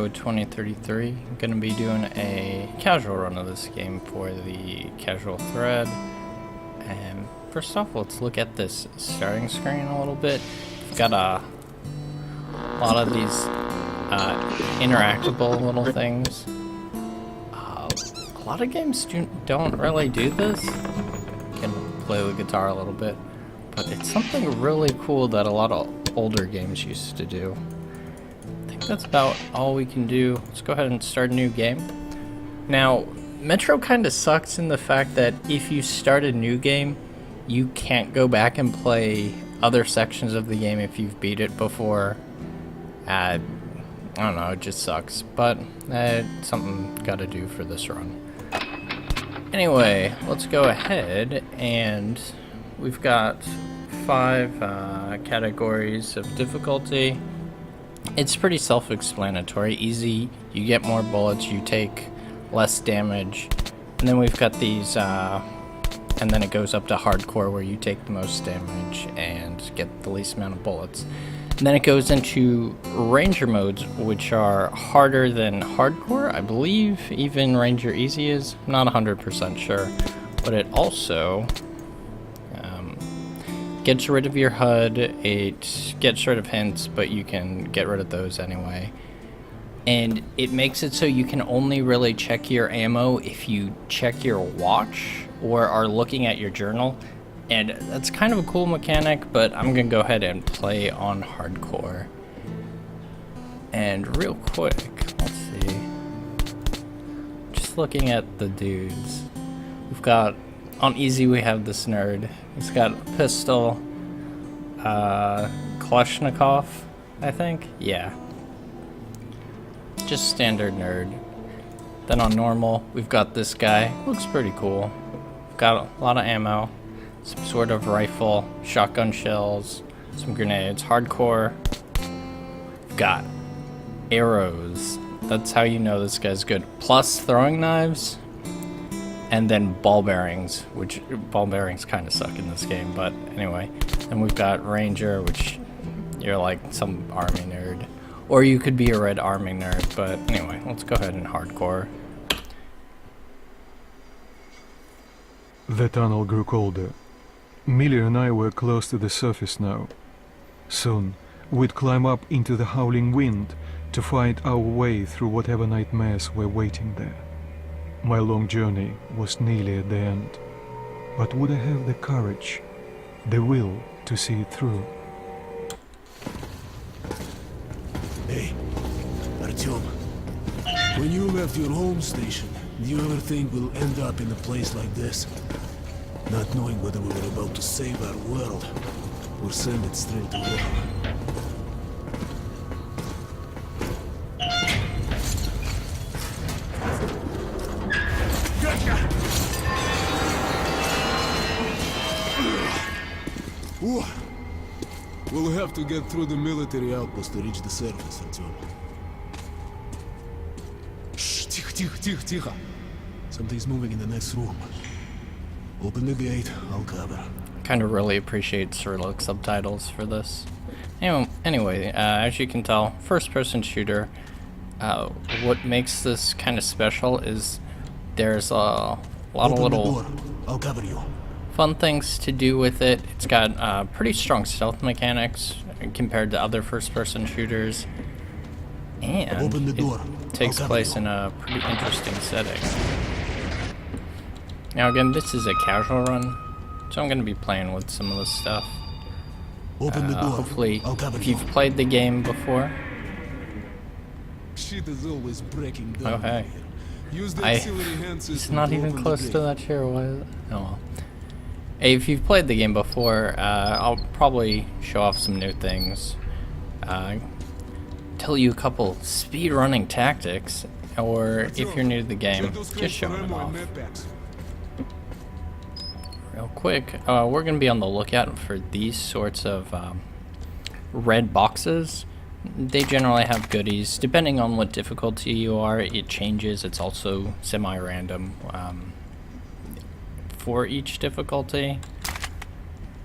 code 2033. I'm going to be doing a casual run of this game for the casual thread. And first off, let's look at this starting screen a little bit. We've got a lot of these interactable little things. A lot of games don't really do this. You can play the guitar a little bit, but it's something really cool that a lot of older games used to do. I think that's about all we can do. Let's go ahead and start a new game. Now, Metro kind of sucks in the fact that if you start a new game, you can't go back and play other sections of the game if you've beat it before. I don't know, it just sucks, but it's something gotta do for this run. Anyway, let's go ahead, and we've got 5 categories of difficulty. It's pretty self-explanatory. Easy, you get more bullets, you take less damage, and then we've got these, and then it goes up to hardcore where you take the most damage and get the least amount of bullets. And then it goes into Ranger modes, which are harder than hardcore. I believe even Ranger Easy is. I'm not 100% sure. But it also gets rid of your HUD. It gets rid of hints, but you can get rid of those anyway. And it makes it so you can only really check your ammo if you check your watch or are looking at your journal. And that's kind of a cool mechanic, but I'm gonna go ahead and play on hardcore. And real quick, let's see. Just looking at the dudes. We've got, on easy we have this nerd. He's got a pistol, Kalashnikov, I think? Yeah. Just standard nerd. Then on normal, we've got this guy. Looks pretty cool. We've got a lot of ammo. Some sort of rifle, shotgun shells, some grenades. Hardcore, we've got arrows. That's how you know this guy's good. Plus throwing knives, and then ball bearings, which ball bearings kind of suck in this game, but anyway. And we've got Ranger, which you're like some army nerd. Or you could be a Red Army nerd, but anyway, let's go ahead and hardcore. The tunnel grew colder. Millie and I were close to the surface now. Soon, we'd climb up into the howling wind to fight our way through whatever nightmares were waiting there. My long journey was nearly at the end, but would I have the courage, the will to see it through? Hey, Artyom, when you left your home station, do you ever think we'll end up in a place like this? Not knowing whether we were about to save our world or send it straight to hell. We'll have to get through the military outpost to reach the surface, Artyom. Shh, тихо. Something's moving in the next room. Open the gate, I'll cover. Kind of really appreciate Prologue subtitles for this. Anyway, as you can tell, first-person shooter. What makes this kind of special is there's a lot of little I'll cover you. fun things to do with it. It's got pretty strong stealth mechanics compared to other first-person shooters, and Open the door. it takes place in a pretty interesting setting. Now again, this is a casual run, so I'm going to be playing with some of this stuff. Open the door. Hopefully, I'll cover if you. you've played the game before. Shit is always breaking down. Oh hey, here. Use the auxiliary hand it's system not to even open close the to gate. that chair. Why is it? Oh well. Hey, if you've played the game before, I'll probably show off some new things. Tell you a couple speed-running tactics, or if you're new to the game, just show them off. Real quick, we're going to be on the lookout for these sorts of red boxes. They generally have goodies. Depending on what difficulty you are, it changes. It's also semi-random for each difficulty,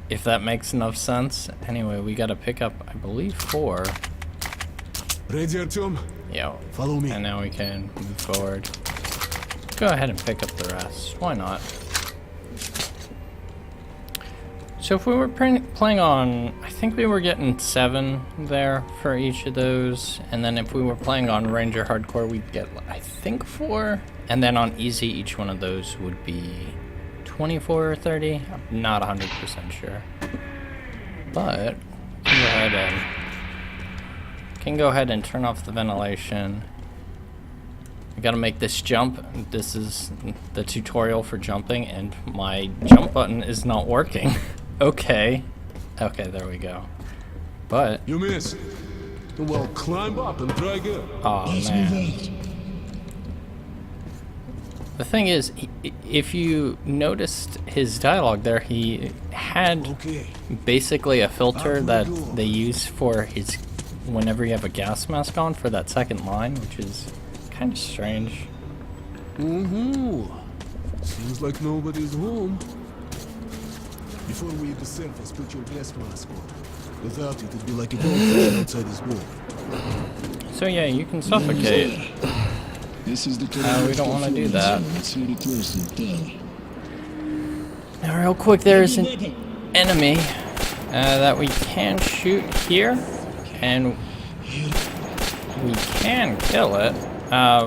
if that makes enough sense. Anyway, we got to pick up, I believe, 4. Ready, Artyom? Yo. Follow me. And now we can move forward. Go ahead and pick up the rest. Why not? So if we were playing on, I think we were getting 7 there for each of those, and then if we were playing on Ranger Hardcore, we'd get, I think, 4, and then on Easy, each one of those would be 24 or 30. I'm not 100% sure, but can go ahead and turn off the ventilation. I gotta make this jump. This is the tutorial for jumping, and my jump button is not working. Okay, there we go. But You missed. Well, climb up and try again. oh man, the thing is, if you noticed his dialogue there, he had Okay. basically a filter that they use for his whenever you have a gas mask on for that second line, which is kind of strange. Seems like nobody's home. Before we hit the surface, put your gas mask on. Without it, it'd be like a goldfish outside this wall. So yeah, you can suffocate. This is the We don't want to do that. It's really close to the tower. Now, real quick, there's an enemy that we can shoot here, and we can kill it.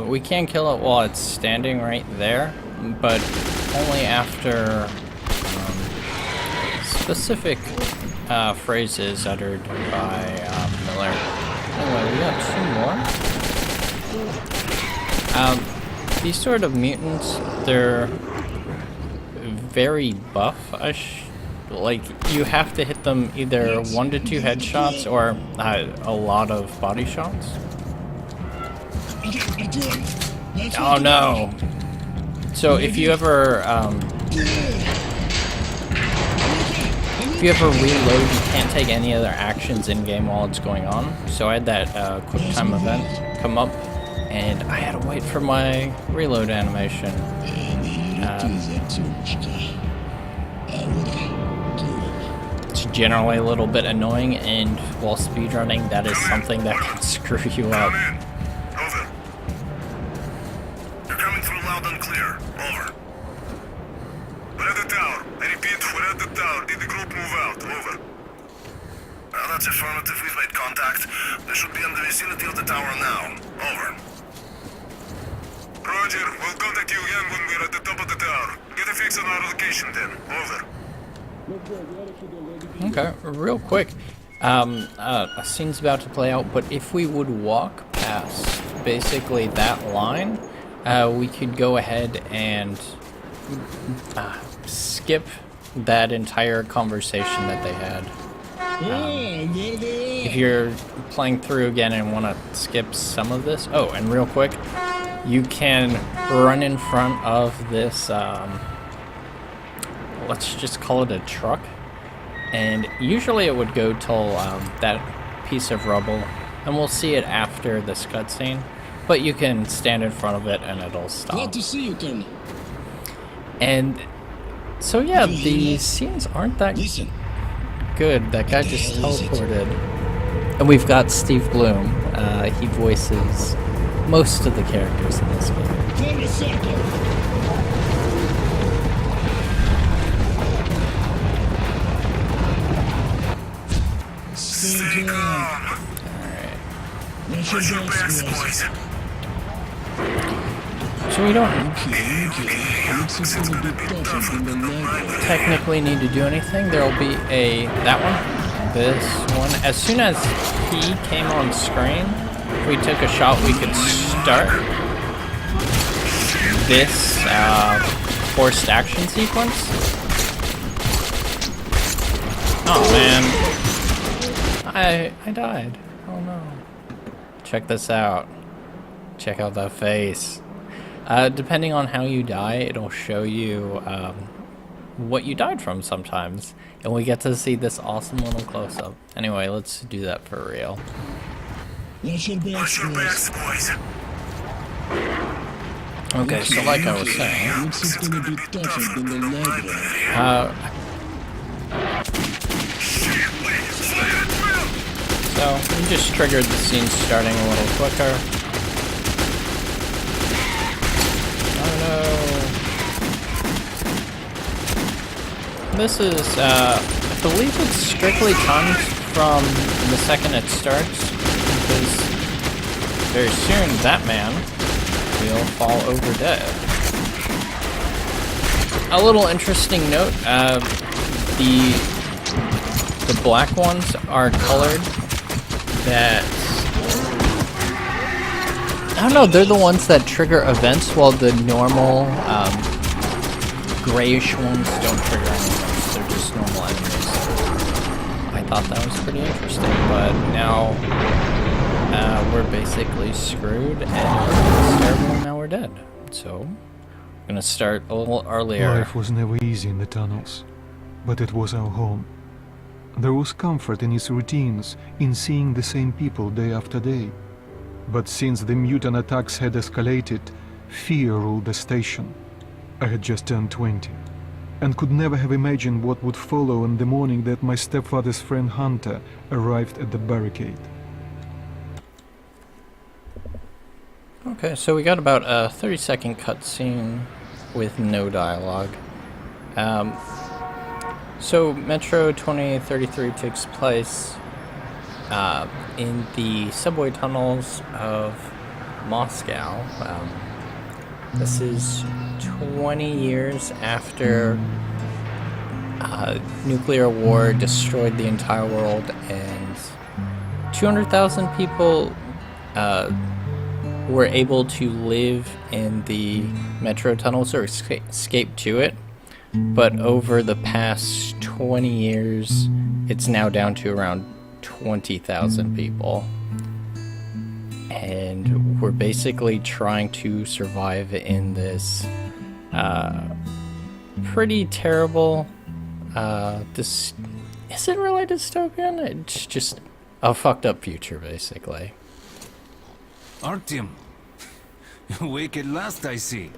We can kill it while it's standing right there, but only after specific phrases uttered by Miller. Anyway, we got 2 more. These sort of mutants, they're very buff. Like, you have to hit them either 1 to 2 headshots or a lot of body shots. Oh no! So if you ever reload, you can't take any other actions in game while it's going on. So I had that quick time event come up, and I had to wait for my reload animation. It's generally a little bit annoying, and while speedrunning, that is something that can screw you up. Over. You're coming through loud and clear. Over. We're at the tower. I repeat, we're at the tower. Did the group move out? Over. Well, that's affirmative. We've made contact. They should be in the vicinity of the tower now. Over. Roger. We'll contact you again when we're at the top of the tower. Get a fix on our location then. Over. Okay, real quick. A scene's about to play out, but if we would walk past basically that line, we could go ahead and skip that entire conversation that they had. If you're playing through again and want to skip some of this, oh, and real quick, you can run in front of this, let's just call it a truck, and usually it would go till that piece of rubble, and we'll see it after this cutscene, but you can stand in front of it and it'll stop. Glad to see you, Colonel. And so yeah, the scenes aren't that Listen. good. That guy just teleported. And we've got Steve Bloom. He voices most of the characters in this game. Hold a second. Stay calm. Alright. What's What's your your best, best, boys? boys? So we don't Looks like it's gonna be tougher than the library. technically need to do anything. There'll be that one, this one. As soon as he came on screen, if we took a shot, we could start this forced action sequence. Oh man, I died. Oh no. Check this out. Check out that face. Depending on how you die, it'll show you what you died from sometimes. And we get to see this awesome little close-up. Anyway, let's do that for real. What's your What's best, your boys? best, boys? Okay, so like I was saying, Looks like it's gonna be tougher than the library. so we just triggered the scene starting a little quicker. this is, I believe it's strictly timed from the second it starts, because very soon that man will fall over dead. A little interesting note, the black ones are colored that, I don't know, they're the ones that trigger events, while the normal, grayish ones don't trigger any events. They're just normal enemies. I thought that was pretty interesting, but now we're basically screwed, and it's terrible, and now we're dead. So, I'm gonna start a little earlier. Life was never easy in the tunnels, but it was our home. There was comfort in its routines, in seeing the same people day after day. But since the mutant attacks had escalated, fear ruled the station. I had just turned 20, and could never have imagined what would follow on the morning that my stepfather's friend Hunter arrived at the barricade. Okay, so we got about a 30-second cutscene with no dialogue. So Metro 2033 takes place in the subway tunnels of Moscow. This is 20 years after nuclear war destroyed the entire world, and 200,000 people were able to live in the metro tunnels or escape to it. But over the past 20 years, it's now down to around 20,000 people. And we're basically trying to survive in this pretty terrible, is it really dystopian? It's just a fucked up future, basically. Artyom, awake at last, I see.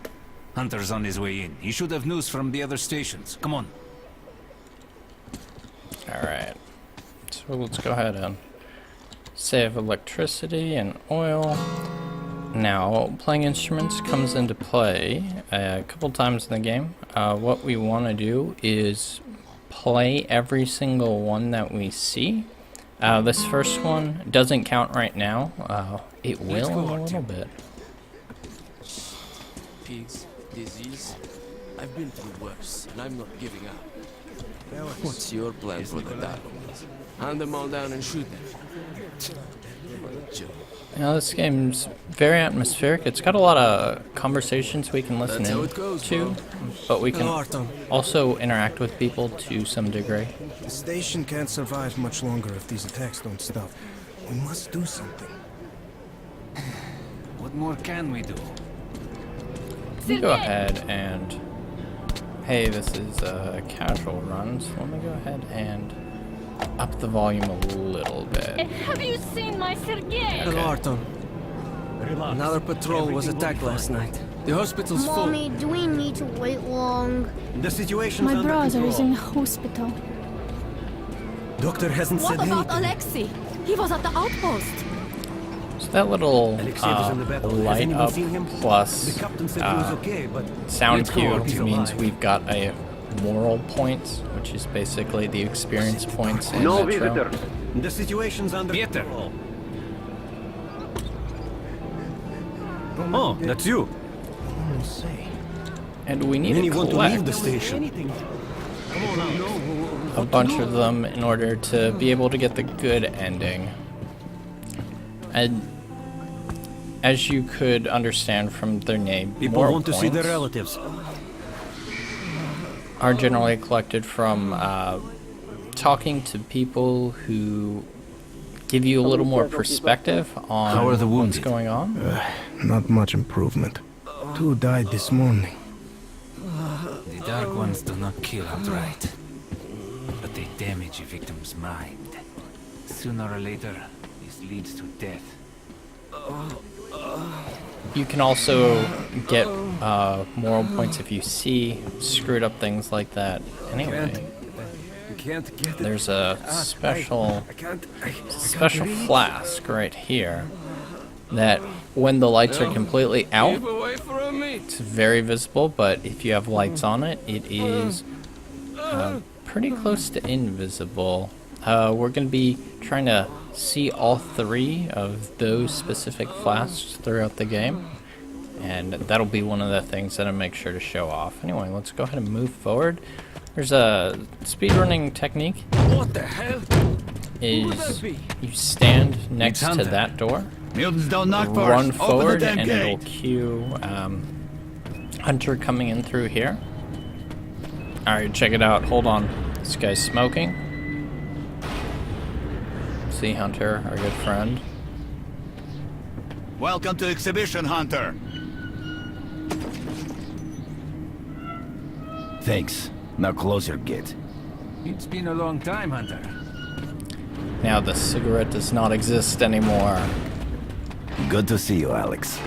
Hunter's on his way in. He should have news from the other stations. Come on. Alright. So let's go ahead and save electricity and oil. Now, playing instruments comes into play a couple times in the game. What we want to do is play every single one that we see. This first one doesn't count right now. It will in a little bit. Pigs, disease. I've been through worse, and I'm not giving up. What's your plan for the Dark Ones? Hunt them all down and shoot them. What a joke. Now, this game's very atmospheric. It's got a lot of conversations we can listen That's how it goes, to, bro. but we can Hello, Artyom. also interact with people to some degree. The station can't survive much longer if these attacks don't stop. We must do something. What more can we do? Let me go ahead and... Hey, this is a casual run, so let me go ahead and up the volume a little bit. Have you seen my Sergei? Hello, Artyom. Another patrol was attacked last night. The hospital's full. Mommy, do we need to wait long? The situation's My under brother is control. in hospital. Doctor hasn't What said about anything. Alexei? He was at the outpost. So that little Alexei was in the battle. Has light anyone up seen him? plus The captain said he was okay, but sound let's hope he's cue means alive. we've got a moral points, which is basically the experience points in No Metro. visitors. The situation's under Peter. control. Oh, that's you. And we need Many to want to leave collect the station. a bunch of them in order to be able to get the good ending. And as you could understand from their name, People moral want to see their points relatives. are generally collected from talking to people who give you a little more perspective on How are the what's wounded? going on. Not much improvement. 2 died this morning. The Dark Ones do not kill outright, but they damage a victim's mind. Sooner or later, this leads to death. You can also get moral points if you see screwed up things like that. Anyway, Can't get it. there's a special I can't. special flask right here that when the lights are completely out, Keep away from me. it's very visible, but if you have lights on it, it is pretty close to invisible. We're going to be trying to see all 3 of those specific flasks throughout the game. And that'll be one of the things that I make sure to show off. Anyway, let's go ahead and move forward. There's a speedrunning technique. What the hell? Is you stand next to that door, Mutants don't knock first. run forward, Open the damn and gate. it'll cue Hunter coming in through here. Alright, check it out. Hold on. This guy's smoking. See Hunter, our good friend. Welcome to Exhibition, Hunter. Thanks. Now close your gate. It's been a long time, Hunter. Now the cigarette does not exist anymore. Good to see you, Alex.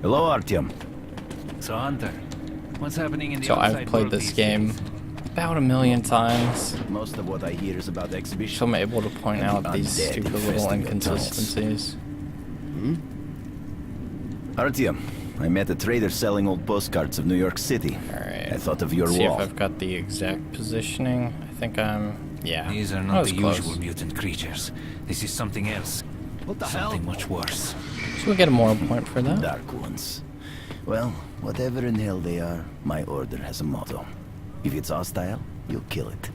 Hello, Artyom. So, Hunter, what's happening in the So outside I've played world this these game days? about 1,000,000 times. Most of what I hear is about the exhibition. So I'm able to point And out the these undead stupid little infesting the tunnels. inconsistencies. Artyom, I met a trader selling old postcards of New York City. Alright. I thought of your See if wall. I've got the exact positioning. I think I'm... Yeah. These are I not was the close. usual mutant creatures. This is something else. What the Something much worse. So we get a moral point for that. Dark ones. Well, whatever in hell they are, my order has a motto. If it's hostile, you'll kill it.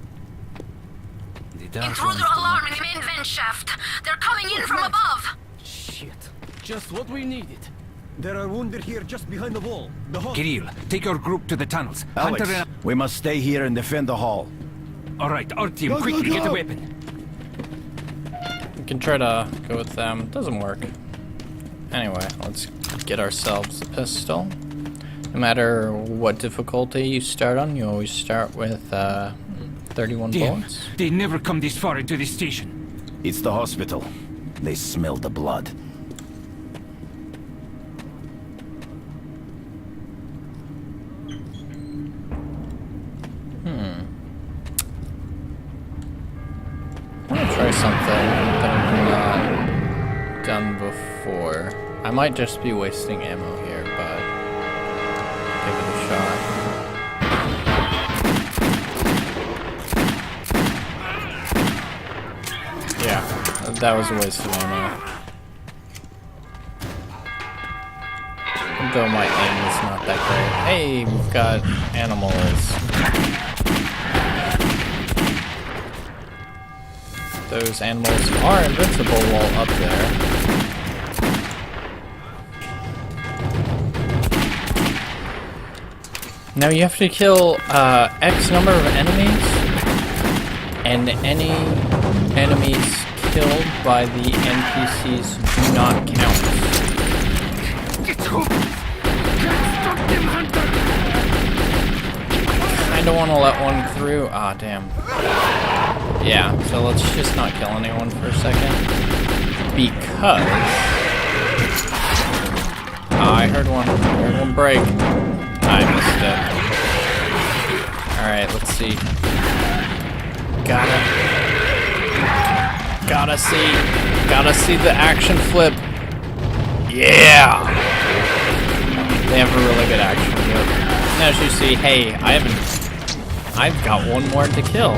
The dark ones Intruder do not- alarm in the main vent shaft. They're coming in from above. Shit. Just what we needed. There are wounded here just behind the wall. The hall. Kirill, take your group to the tunnels. Alex, Hunter we must stay here and defend the hall. All right, Artyom, quickly get a weapon. We can try to go with them. Doesn't work. Anyway, let's get ourselves a pistol. No matter what difficulty you start on, you always start with 31 Damn, bullets. they never come this far into the station. It's the hospital. They smell the blood. I'm gonna try something that I've not done before. I might just be wasting ammo here, but give it a shot. Yeah, that was a waste of ammo. Though my aim is not that great. Hey, we've got animals. Those animals are invincible while up there. Now you have to kill X number of enemies, and any enemies killed by the NPCs do not count. I don't want to let one through. Ah, damn. Yeah, so let's just not kill anyone for a second. Because... I heard one break. I missed it. Alright, let's see. Gotta see the action flip. Yeah! They have a really good action flip. And as you see, hey, I've got one more to kill.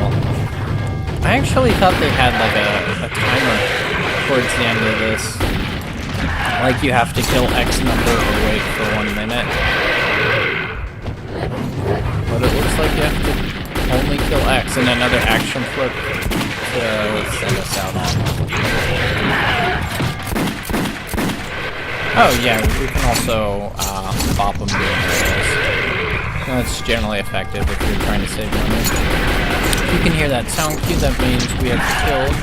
I actually thought they had like a timer towards the end of this. Like you have to kill X number or wait for 1 minute. But it looks like you have to only kill X and another action flip to send us out on. Oh yeah, we can also bop them doing this. That's generally effective if you're trying to save money. If you can hear that sound cue, that means we have killed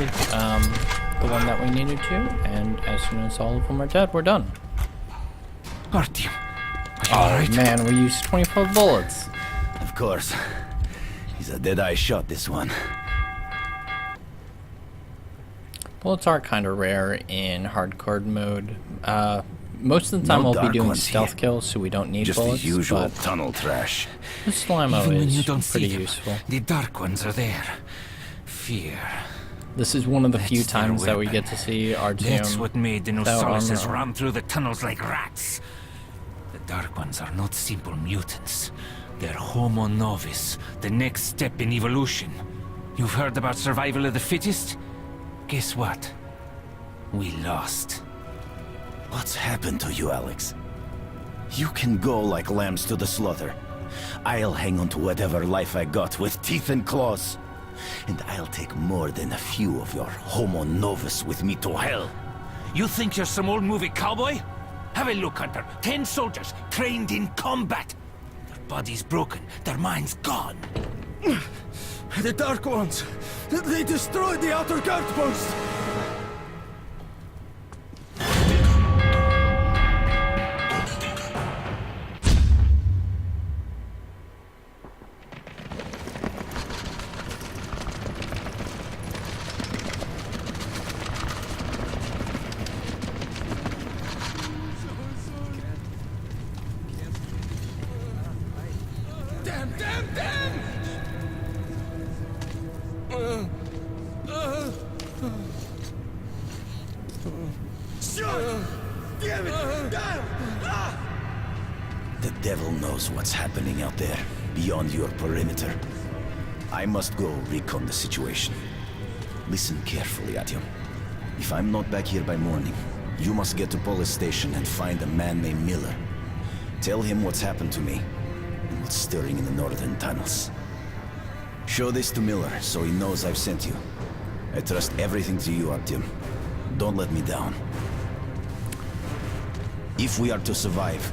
the one that we needed to, and as soon as all of them are dead, we're done. Artyom, Oh man, we used 24 bullets. Of course. He's a dead-eye shot, this one. Bullets are kind of rare in hardcore mode. Most of the time No we'll be dark doing ones stealth here. kills, so we don't need Just bullets, the usual but tunnel trash. the Slimo even when you is don't pretty see them, useful. the dark ones are there. Fear. This is one of the few That's their times that we weapon. get to see Artyom. That's what made the without Nosauruses armor. run through the tunnels like rats. The dark ones are not simple mutants. They're Homo Novus, the next step in evolution. You've heard about survival of the fittest? Guess what? We lost. What's happened to you, Alex? You can go like lambs to the slaughter. I'll hang on to whatever life I got with teeth and claws. And I'll take more than a few of your Homo Novus with me to hell. You think you're some old movie cowboy? Have a look, Hunter. 10 soldiers trained in combat. Their bodies broken, their minds gone. The Dark Ones! They destroyed the outer guard post! The devil knows what's happening out there, beyond your perimeter. I must go recon the situation. Listen carefully, Artyom. If I'm not back here by morning, you must get to police station and find a man named Miller. Tell him what's happened to me, and what's stirring in the northern tunnels. Show this to Miller, so he knows I've sent you. I trust everything to you, Artyom. Don't let me down. If we are to survive,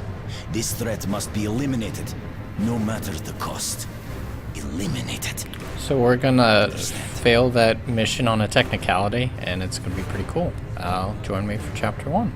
this threat must be eliminated, no matter the cost. Eliminated. So we're gonna fail that mission on a technicality, and it's gonna be pretty cool. Join me for chapter 1.